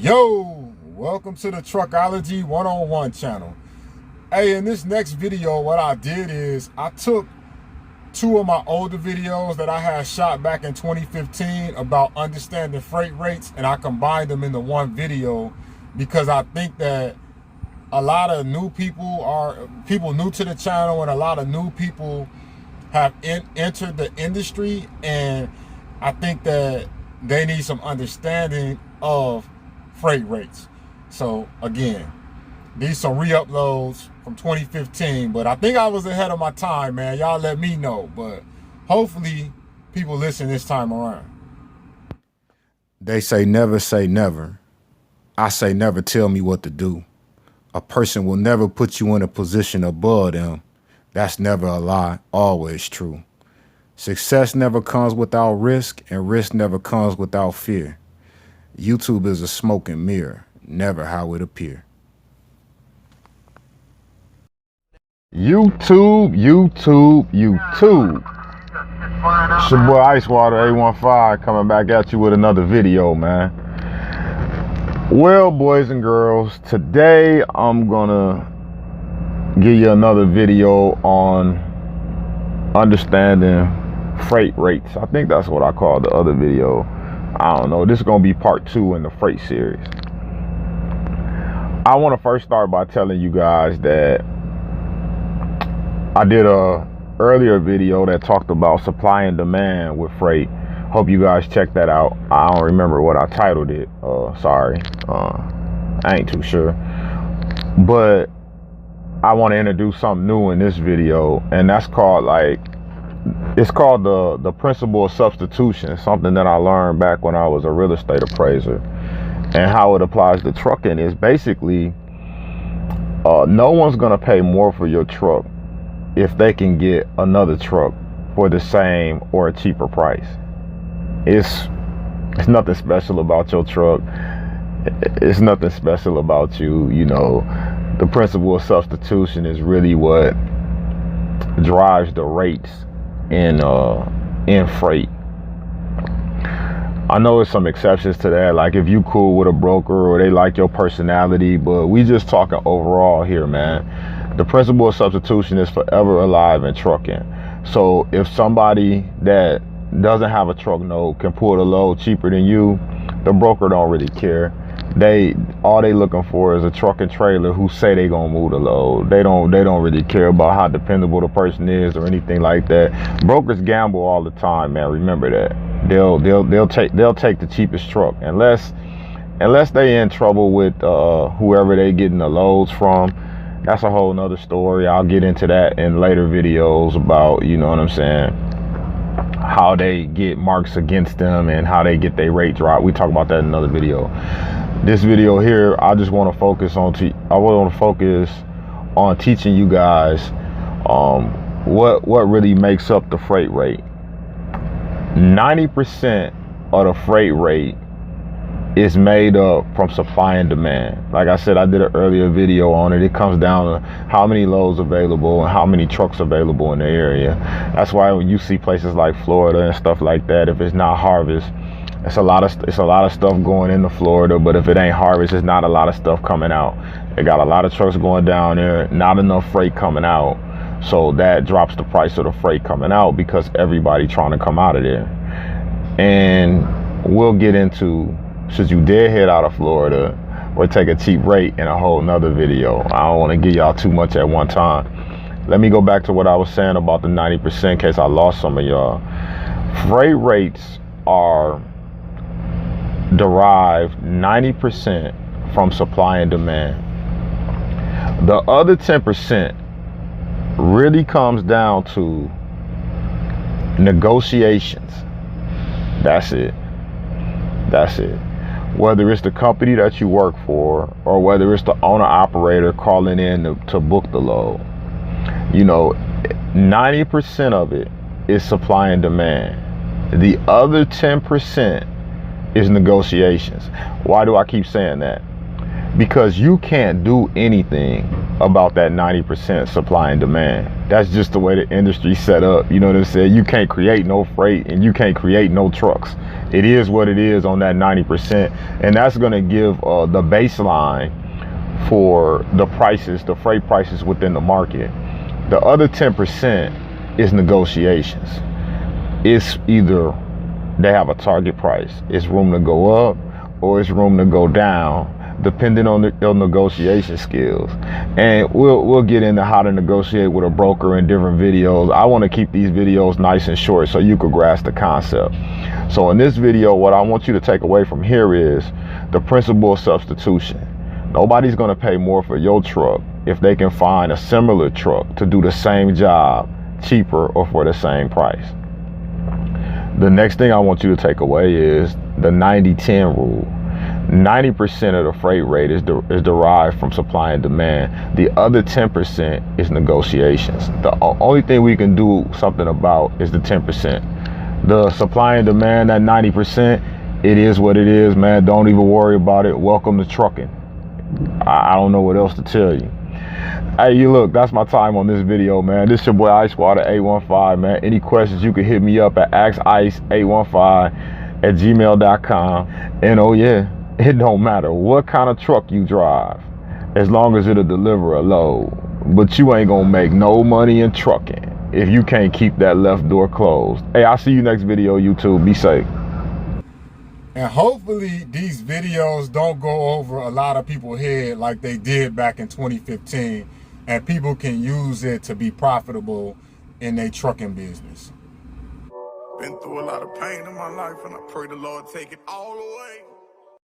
Yo, welcome to the Truckology 101 channel. Hey, in this next video, what I did is I took two of my older videos that I had shot back in 2015 about understanding freight rates, and I combined them into one video because I think that a lot of new people are people new to the channel, and a lot of new people have entered the industry, and I think that they need some understanding of freight rates. So again, these some re-uploads from 2015, but I think I was ahead of my time, man. Y'all let me know, but hopefully people listen this time around. They say never. I say never tell me what to do. A person will never put you in a position above them. That's never a lie, always true. Success never comes without risk, and risk never comes without fear. YouTube is a smoke and mirror, never how it appear. YouTube. It's your boy Icewater A15 coming back at you with another video, man. Well, boys and girls, today I'm gonna give you another video on understanding freight rates. I think that's what I called the other video. I don't know. This is going to be part 2 in the freight series. I want to first start by telling you guys that I did a earlier video that talked about supply and demand with freight. Hope you guys check that out. I don't remember what I titled it. Sorry. I ain't too sure. But I want to introduce something new in this video, and that's called it's called the principle of substitution, something that I learned back when I was a real estate appraiser. And how it applies to trucking is basically no one's gonna pay more for your truck if they can get another truck for the same or a cheaper price. It's nothing special about your truck. It's nothing special about you. You know, the principle of substitution is really what drives the rates in freight. I know there's some exceptions to that, like if you cool with a broker or they like your personality, but we just talking overall here, man. The principle of substitution is forever alive in trucking. So if somebody that doesn't have a truck node can pull the load cheaper than you, the broker don't really care. All they looking for is a truck and trailer who say they gonna move the load. They don't really care about how dependable the person is or anything like that. Brokers gamble all the time, man. Remember that. They'll take the cheapest truck unless they in trouble with whoever they getting the loads from. That's a whole nother story. I'll get into that in later videos about, you know what I'm saying, how they get marks against them and how they get their rate drop. We talk about that in another video. This video here, I just want to focus on teaching you guys what really makes up the freight rate. 90% of the freight rate is made up from supply and demand. Like I said, I did an earlier video on it. It comes down to how many loads available and how many trucks available in the area. That's why when you see places like Florida and stuff like that, if it's not harvest, it's a lot of stuff going into Florida, but if it ain't harvest, it's not a lot of stuff coming out. They got a lot of trucks going down there, not enough freight coming out. So that drops the price of the freight coming out because everybody trying to come out of there. And we'll get into, should you dare head out of Florida or take a cheap rate, in a whole nother video. I don't want to give y'all too much at one time. Let me go back to what I was saying about the 90% in case I lost some of y'all. Freight rates are derived 90% from supply and demand. The other 10% really comes down to negotiations. That's it. Whether it's the company that you work for or whether it's the owner operator calling in to book the load, you know, 90% of it is supply and demand. The other 10% is negotiations. Why do I keep saying that? Because you can't do anything about that 90% supply and demand. That's just the way the industry's set up. You know what I'm saying? You can't create no freight and you can't create no trucks. It is what it is on that 90%. And that's going to give the baseline for the prices, the freight prices within the market. The other 10% is negotiations. It's either they have a target price, it's room to go up, or it's room to go down, depending on your negotiation skills. And we'll get into how to negotiate with a broker in different videos. I want to keep these videos nice and short so you could grasp the concept. So in this video, what I want you to take away from here is the principle of substitution. Nobody's going to pay more for your truck if they can find a similar truck to do the same job cheaper or for the same price. The next thing I want you to take away is the 90-10 rule. 90% of the freight rate is derived from supply and demand. The other 10% is negotiations. The only thing we can do something about is the 10%. The supply and demand, that 90%, it is what it is, man. Don't even worry about it. Welcome to trucking. I don't know what else to tell you. Hey, you look, that's my time on this video, man. This is your boy Ice Water 815, man. Any questions, you can hit me up at axice815@gmail.com. And oh yeah, it don't matter what kind of truck you drive, as long as it'll deliver a load. But you ain't gonna make no money in trucking if you can't keep that left door closed. Hey, I'll see you next video, YouTube. Be safe. And hopefully these videos don't go over a lot of people's head like they did back in 2015, and people can use it to be profitable in their trucking business. Been through a lot of pain in my life, and I pray the Lord take it all away.